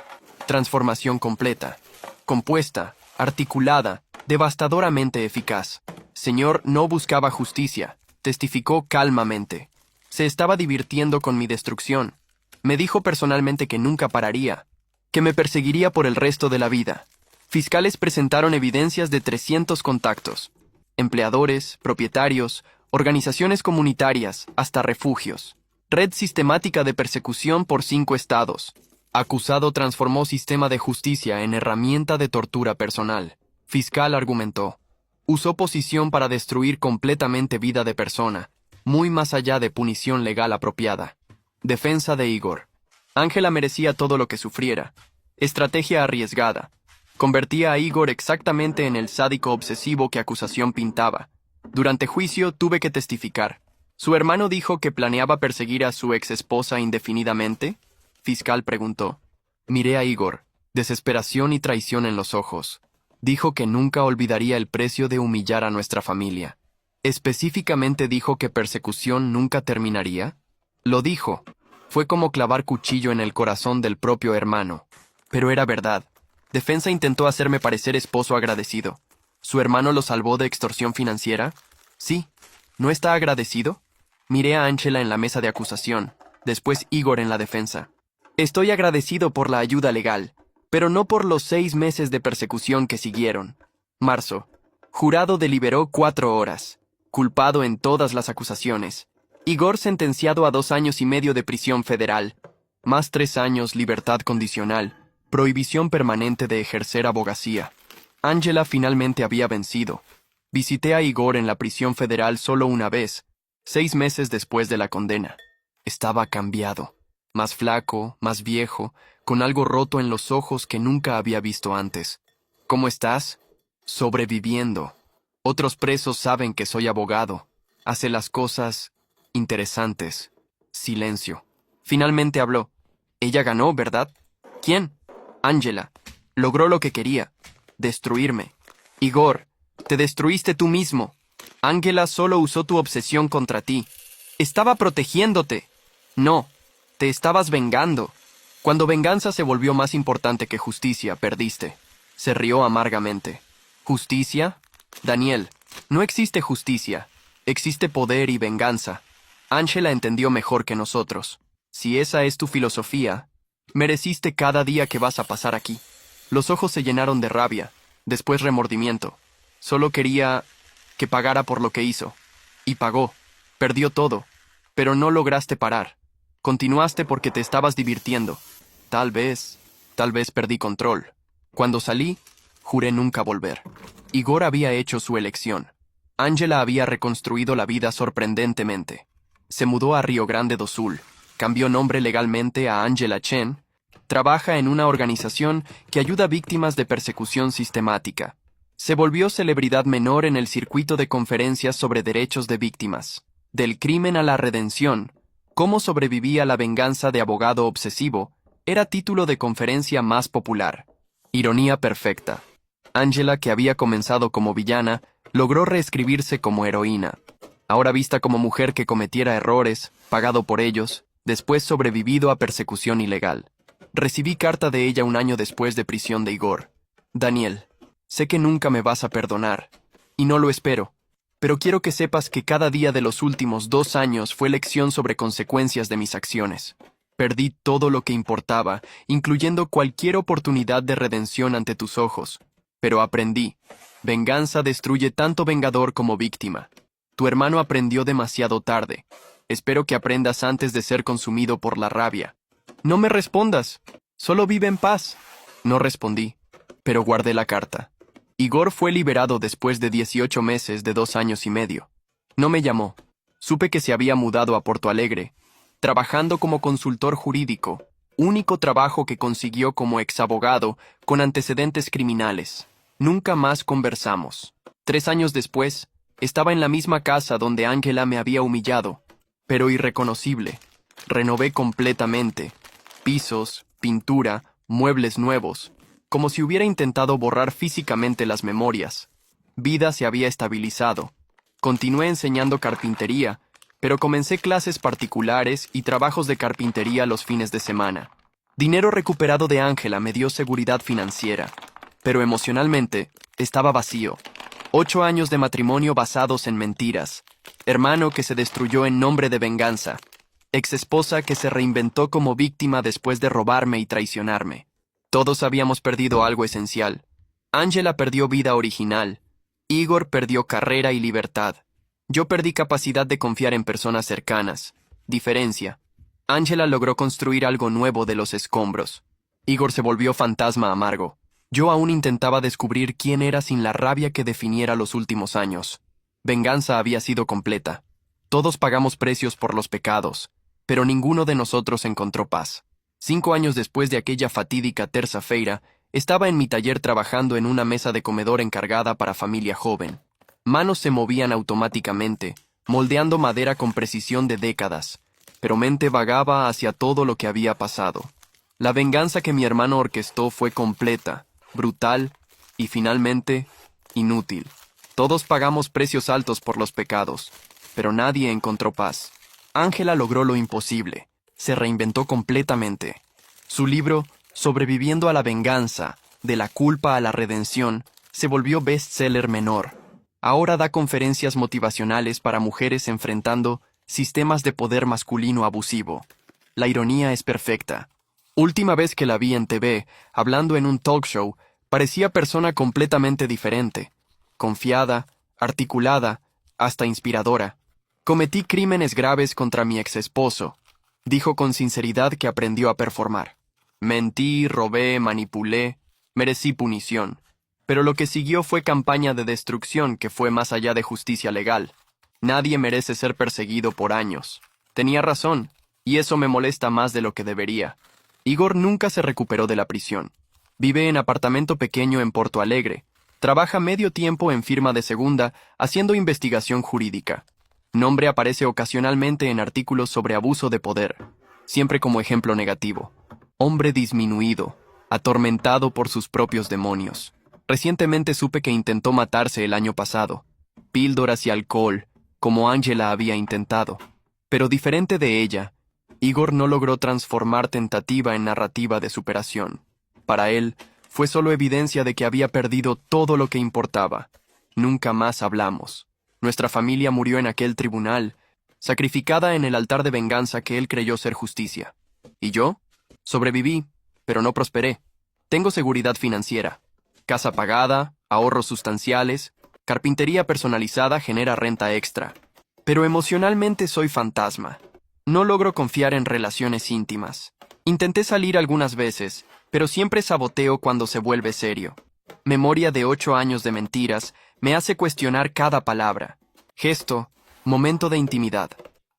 Transformación completa, compuesta, articulada, devastadoramente eficaz. Señor no buscaba justicia, testificó calmamente. Se estaba divirtiendo con mi destrucción. Me dijo personalmente que nunca pararía, que me perseguiría por el resto de la vida. Fiscales presentaron evidencias de 300 contactos. Empleadores, propietarios, organizaciones comunitarias, hasta refugios. Red sistemática de persecución por 5 estados. Acusado transformó sistema de justicia en herramienta de tortura personal. Fiscal argumentó. Usó posición para destruir completamente vida de persona, muy más allá de punición legal apropiada. Defensa de Igor. Ángela merecía todo lo que sufriera. Estrategia arriesgada. Convertía a Igor exactamente en el sádico obsesivo que acusación pintaba. Durante juicio tuve que testificar. ¿Su hermano dijo que planeaba perseguir a su exesposa indefinidamente? Fiscal preguntó. Miré a Igor, desesperación y traición en los ojos. Dijo que nunca olvidaría el precio de humillar a nuestra familia. ¿Específicamente dijo que persecución nunca terminaría? Lo dijo. Fue como clavar cuchillo en el corazón del propio hermano. Pero era verdad. Defensa intentó hacerme parecer esposo agradecido. ¿Su hermano lo salvó de extorsión financiera? Sí. ¿No está agradecido? Miré a Ángela en la mesa de acusación, después Igor en la defensa. Estoy agradecido por la ayuda legal, pero no por los 6 meses de persecución que siguieron. Marzo. Jurado deliberó 4 horas. Culpado en todas las acusaciones. Igor sentenciado a 2 años y medio de prisión federal, más 3 años libertad condicional, prohibición permanente de ejercer abogacía. Ángela finalmente había vencido. Visité a Igor en la prisión federal solo una vez, 6 meses después de la condena. Estaba cambiado, más flaco, más viejo, con algo roto en los ojos que nunca había visto antes. ¿Cómo estás? Sobreviviendo. Otros presos saben que soy abogado. Hace las cosas interesantes. Silencio. Finalmente habló. Ella ganó, ¿verdad? ¿Quién? Ángela. Logró lo que quería. Destruirme. Igor, te destruiste tú mismo. Ángela solo usó tu obsesión contra ti. Estaba protegiéndote. No, te estabas vengando. Cuando venganza se volvió más importante que justicia, perdiste. Se rió amargamente. ¿Justicia? Daniel, no existe justicia. Existe poder y venganza. Ángela entendió mejor que nosotros. Si esa es tu filosofía, mereciste cada día que vas a pasar aquí. Los ojos se llenaron de rabia, después remordimiento. Solo quería que pagara por lo que hizo. Y pagó. Perdió todo. Pero no lograste parar. Continuaste porque te estabas divirtiendo. Tal vez perdí control. Cuando salí, juré nunca volver. Igor había hecho su elección. Ángela había reconstruido la vida sorprendentemente. Se mudó a Río Grande do Sul, cambió nombre legalmente a Ángela Chen, trabaja en una organización que ayuda a víctimas de persecución sistemática. Se volvió celebridad menor en el circuito de conferencias sobre derechos de víctimas. Del crimen a la redención, cómo sobrevivía la venganza de abogado obsesivo, era título de conferencia más popular. Ironía perfecta. Ángela, que había comenzado como villana, logró reescribirse como heroína. Ahora vista como mujer que cometiera errores, pagado por ellos, después sobrevivido a persecución ilegal. Recibí carta de ella un año después de prisión de Igor. Daniel, sé que nunca me vas a perdonar, y no lo espero, pero quiero que sepas que cada día de los últimos 2 años fue lección sobre consecuencias de mis acciones. Perdí todo lo que importaba, incluyendo cualquier oportunidad de redención ante tus ojos. Pero aprendí. Venganza destruye tanto vengador como víctima. Tu hermano aprendió demasiado tarde. Espero que aprendas antes de ser consumido por la rabia. No me respondas. Solo vive en paz. No respondí, pero guardé la carta. Igor fue liberado después de 18 meses de 2 años y medio. No me llamó. Supe que se había mudado a Porto Alegre, trabajando como consultor jurídico, único trabajo que consiguió como exabogado con antecedentes criminales. Nunca más conversamos. 3 años después, estaba en la misma casa donde Ángela me había humillado, pero irreconocible. Renové completamente. Pisos, pintura, muebles nuevos, como si hubiera intentado borrar físicamente las memorias. Vida se había estabilizado. Continué enseñando carpintería, pero comencé clases particulares y trabajos de carpintería los fines de semana. Dinero recuperado de Ángela me dio seguridad financiera, pero emocionalmente estaba vacío. 8 años de matrimonio basados en mentiras. Hermano que se destruyó en nombre de venganza. Exesposa que se reinventó como víctima después de robarme y traicionarme. Todos habíamos perdido algo esencial. Ángela perdió vida original. Igor perdió carrera y libertad. Yo perdí capacidad de confiar en personas cercanas. Diferencia. Ángela logró construir algo nuevo de los escombros. Igor se volvió fantasma amargo. Yo aún intentaba descubrir quién era sin la rabia que definiera los últimos años. Venganza había sido completa. Todos pagamos precios por los pecados, pero ninguno de nosotros encontró paz. 5 años después de aquella fatídica terça-feira, estaba en mi taller trabajando en una mesa de comedor encargada para familia joven. Manos se movían automáticamente, moldeando madera con precisión de décadas, pero mente vagaba hacia todo lo que había pasado. La venganza que mi hermano orquestó fue completa, brutal y finalmente inútil. Todos pagamos precios altos por los pecados, pero nadie encontró paz. Ángela logró lo imposible, se reinventó completamente. Su libro, Sobreviviendo a la venganza, De la culpa a la redención, se volvió bestseller menor. Ahora da conferencias motivacionales para mujeres enfrentando sistemas de poder masculino abusivo. La ironía es perfecta. Última vez que la vi en TV, hablando en un talk show, parecía persona completamente diferente. Confiada, articulada, hasta inspiradora. Cometí crímenes graves contra mi exesposo. Dijo con sinceridad que aprendió a performar. Mentí, robé, manipulé, merecí punición. Pero lo que siguió fue campaña de destrucción que fue más allá de justicia legal. Nadie merece ser perseguido por años. Tenía razón, y eso me molesta más de lo que debería. Igor nunca se recuperó de la prisión. Vive en apartamento pequeño en Porto Alegre. Trabaja medio tiempo en firma de segunda, haciendo investigación jurídica. Nombre aparece ocasionalmente en artículos sobre abuso de poder, siempre como ejemplo negativo. Hombre disminuido, atormentado por sus propios demonios. Recientemente supe que intentó matarse el año pasado. Píldoras y alcohol, como Ángela había intentado. Pero diferente de ella, Igor no logró transformar tentativa en narrativa de superación. Para él, fue solo evidencia de que había perdido todo lo que importaba. Nunca más hablamos. Nuestra familia murió en aquel tribunal, sacrificada en el altar de venganza que él creyó ser justicia. ¿Y yo? Sobreviví, pero no prosperé. Tengo seguridad financiera. Casa pagada, ahorros sustanciales, carpintería personalizada genera renta extra. Pero emocionalmente soy fantasma. No logro confiar en relaciones íntimas. Intenté salir algunas veces, pero siempre saboteo cuando se vuelve serio. Memoria de 8 años de mentiras me hace cuestionar cada palabra. Gesto, momento de intimidad.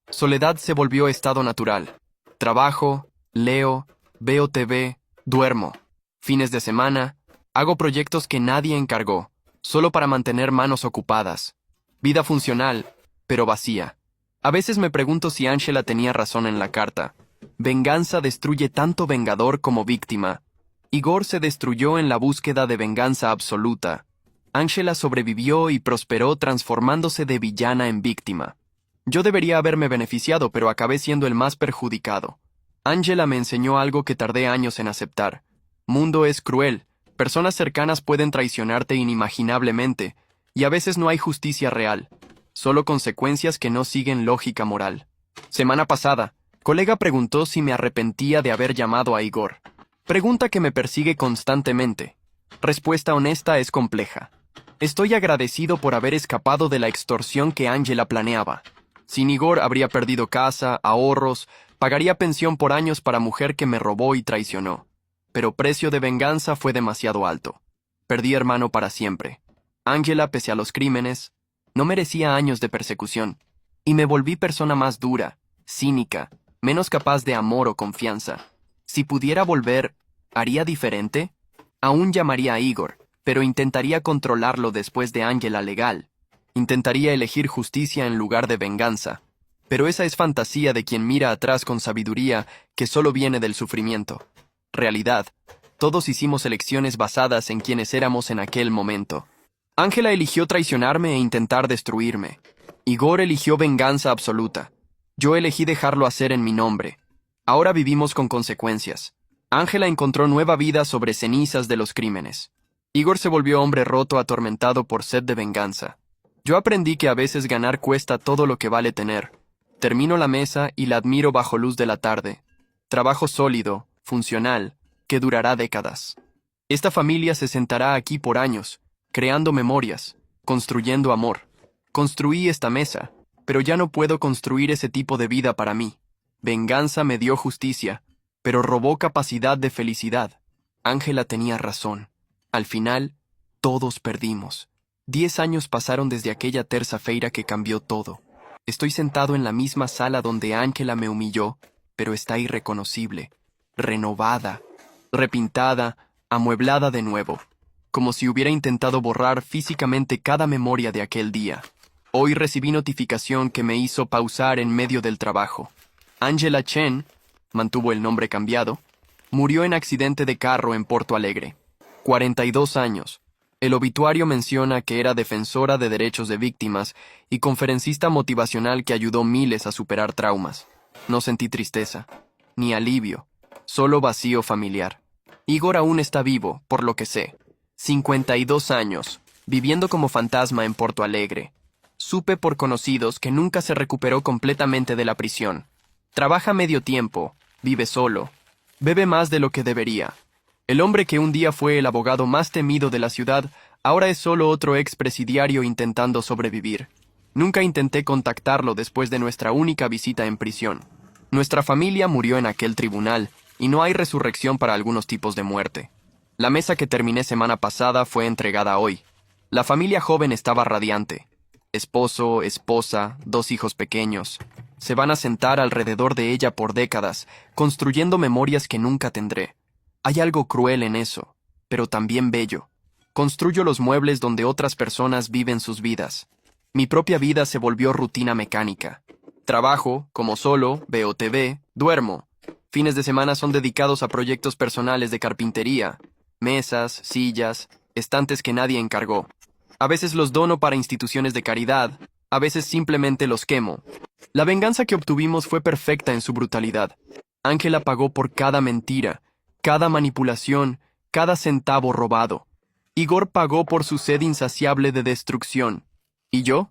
Soledad se volvió estado natural. Trabajo, leo, veo TV, duermo. Fines de semana, hago proyectos que nadie encargó, solo para mantener manos ocupadas. Vida funcional, pero vacía. A veces me pregunto si Ángela tenía razón en la carta. Venganza destruye tanto vengador como víctima. Igor se destruyó en la búsqueda de venganza absoluta. Ángela sobrevivió y prosperó transformándose de villana en víctima. Yo debería haberme beneficiado, pero acabé siendo el más perjudicado. Ángela me enseñó algo que tardé años en aceptar. Mundo es cruel, personas cercanas pueden traicionarte inimaginablemente, y a veces no hay justicia real, solo consecuencias que no siguen lógica moral. Semana pasada, colega preguntó si me arrepentía de haber llamado a Igor. Pregunta que me persigue constantemente. Respuesta honesta es compleja. Estoy agradecido por haber escapado de la extorsión que Ángela planeaba. Sin Igor habría perdido casa, ahorros, pagaría pensión por años para mujer que me robó y traicionó. Pero precio de venganza fue demasiado alto. Perdí hermano para siempre. Ángela, pese a los crímenes, no merecía años de persecución. Y me volví persona más dura, cínica, menos capaz de amor o confianza. Si pudiera volver, ¿haría diferente? Aún llamaría a Igor, pero intentaría controlarlo después de Ángela legal. Intentaría elegir justicia en lugar de venganza. Pero esa es fantasía de quien mira atrás con sabiduría que solo viene del sufrimiento. Realidad, todos hicimos elecciones basadas en quienes éramos en aquel momento. Ángela eligió traicionarme e intentar destruirme. Igor eligió venganza absoluta. Yo elegí dejarlo hacer en mi nombre. Ahora vivimos con consecuencias. Ángela encontró nueva vida sobre cenizas de los crímenes. Igor se volvió hombre roto atormentado por sed de venganza. Yo aprendí que a veces ganar cuesta todo lo que vale tener. Termino la mesa y la admiro bajo luz de la tarde. Trabajo sólido, funcional, que durará décadas. Esta familia se sentará aquí por años, creando memorias, construyendo amor. Construí esta mesa, pero ya no puedo construir ese tipo de vida para mí. Venganza me dio justicia, pero robó capacidad de felicidad. Ángela tenía razón. Al final, todos perdimos. 10 años pasaron desde aquella terça-feira que cambió todo. Estoy sentado en la misma sala donde Ángela me humilló, pero está irreconocible, renovada, repintada, amueblada de nuevo, como si hubiera intentado borrar físicamente cada memoria de aquel día. Hoy recibí notificación que me hizo pausar en medio del trabajo. Ángela Chen, mantuvo el nombre cambiado, murió en accidente de carro en Porto Alegre. 42 años. El obituario menciona que era defensora de derechos de víctimas y conferencista motivacional que ayudó miles a superar traumas. No sentí tristeza, ni alivio, solo vacío familiar. Igor aún está vivo, por lo que sé. 52 años, viviendo como fantasma en Porto Alegre. Supe por conocidos que nunca se recuperó completamente de la prisión. Trabaja medio tiempo, vive solo, bebe más de lo que debería. El hombre que un día fue el abogado más temido de la ciudad, ahora es solo otro expresidiario intentando sobrevivir. Nunca intenté contactarlo después de nuestra única visita en prisión. Nuestra familia murió en aquel tribunal, y no hay resurrección para algunos tipos de muerte. La mesa que terminé semana pasada fue entregada hoy. La familia joven estaba radiante. Esposo, esposa, 2 hijos pequeños. Se van a sentar alrededor de ella por décadas, construyendo memorias que nunca tendré. Hay algo cruel en eso, pero también bello. Construyo los muebles donde otras personas viven sus vidas. Mi propia vida se volvió rutina mecánica. Trabajo, como solo, veo TV, duermo. Fines de semana son dedicados a proyectos personales de carpintería, mesas, sillas, estantes que nadie encargó. A veces los dono para instituciones de caridad, a veces simplemente los quemo. La venganza que obtuvimos fue perfecta en su brutalidad. Ángela pagó por cada mentira, cada manipulación, cada centavo robado. Igor pagó por su sed insaciable de destrucción. ¿Y yo?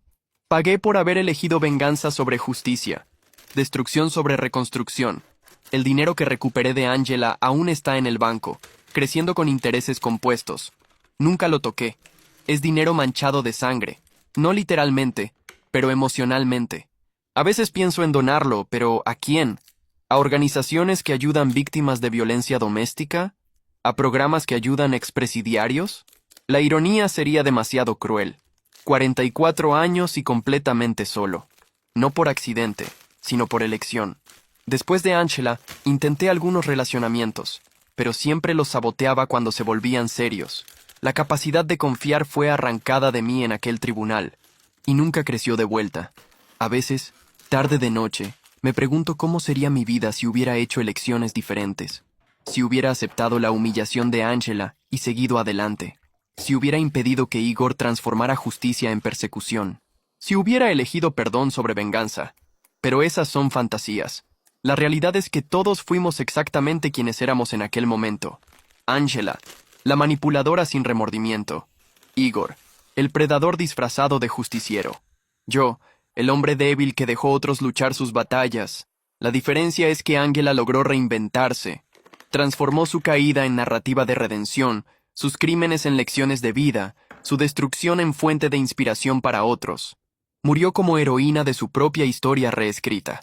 Pagué por haber elegido venganza sobre justicia, destrucción sobre reconstrucción. El dinero que recuperé de Ángela aún está en el banco, creciendo con intereses compuestos. Nunca lo toqué. Es dinero manchado de sangre. No literalmente, pero emocionalmente. A veces pienso en donarlo, pero ¿a quién? ¿A organizaciones que ayudan víctimas de violencia doméstica? ¿A programas que ayudan expresidiarios? La ironía sería demasiado cruel. 44 años y completamente solo. No por accidente, sino por elección. Después de Ángela, intenté algunos relacionamientos, pero siempre los saboteaba cuando se volvían serios. La capacidad de confiar fue arrancada de mí en aquel tribunal, y nunca creció de vuelta. A veces, tarde de noche, me pregunto cómo sería mi vida si hubiera hecho elecciones diferentes, si hubiera aceptado la humillación de Ángela y seguido adelante, si hubiera impedido que Igor transformara justicia en persecución, si hubiera elegido perdón sobre venganza. Pero esas son fantasías. La realidad es que todos fuimos exactamente quienes éramos en aquel momento. Ángela, la manipuladora sin remordimiento. Igor, el predador disfrazado de justiciero. Yo, el hombre débil que dejó otros luchar sus batallas. La diferencia es que Ángela logró reinventarse. Transformó su caída en narrativa de redención, sus crímenes en lecciones de vida, su destrucción en fuente de inspiración para otros. Murió como heroína de su propia historia reescrita.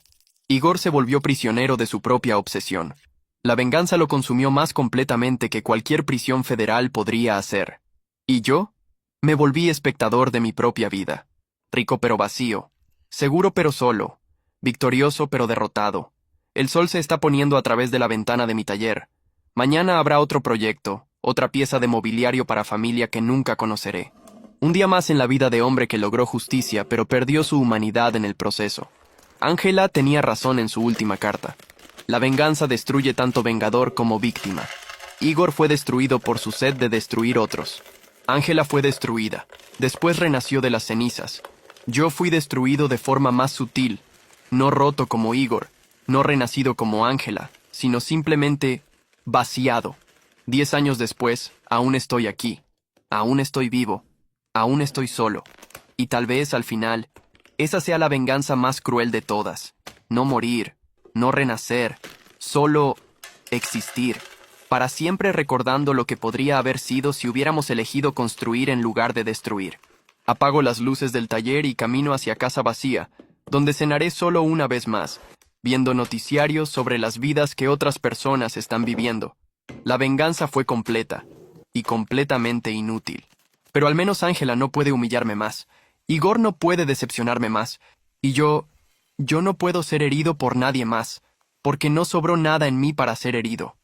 Igor se volvió prisionero de su propia obsesión. La venganza lo consumió más completamente que cualquier prisión federal podría hacer. ¿Y yo? Me volví espectador de mi propia vida. Rico pero vacío. Seguro pero solo. Victorioso pero derrotado. El sol se está poniendo a través de la ventana de mi taller. Mañana habrá otro proyecto, otra pieza de mobiliario para familia que nunca conoceré. Un día más en la vida de hombre que logró justicia pero perdió su humanidad en el proceso. Ángela tenía razón en su última carta. La venganza destruye tanto vengador como víctima. Igor fue destruido por su sed de destruir otros. Ángela fue destruida. Después renació de las cenizas. Yo fui destruido de forma más sutil. No roto como Igor. No renacido como Ángela. Sino simplemente vaciado. 10 años después, aún estoy aquí. Aún estoy vivo. Aún estoy solo. Y tal vez, al final, esa sea la venganza más cruel de todas. No morir, no renacer, solo existir, para siempre recordando lo que podría haber sido si hubiéramos elegido construir en lugar de destruir. Apago las luces del taller y camino hacia casa vacía, donde cenaré solo una vez más, viendo noticiarios sobre las vidas que otras personas están viviendo. La venganza fue completa, y completamente inútil. Pero al menos Ángela no puede humillarme más. Igor no puede decepcionarme más, y yo no puedo ser herido por nadie más, porque no sobró nada en mí para ser herido.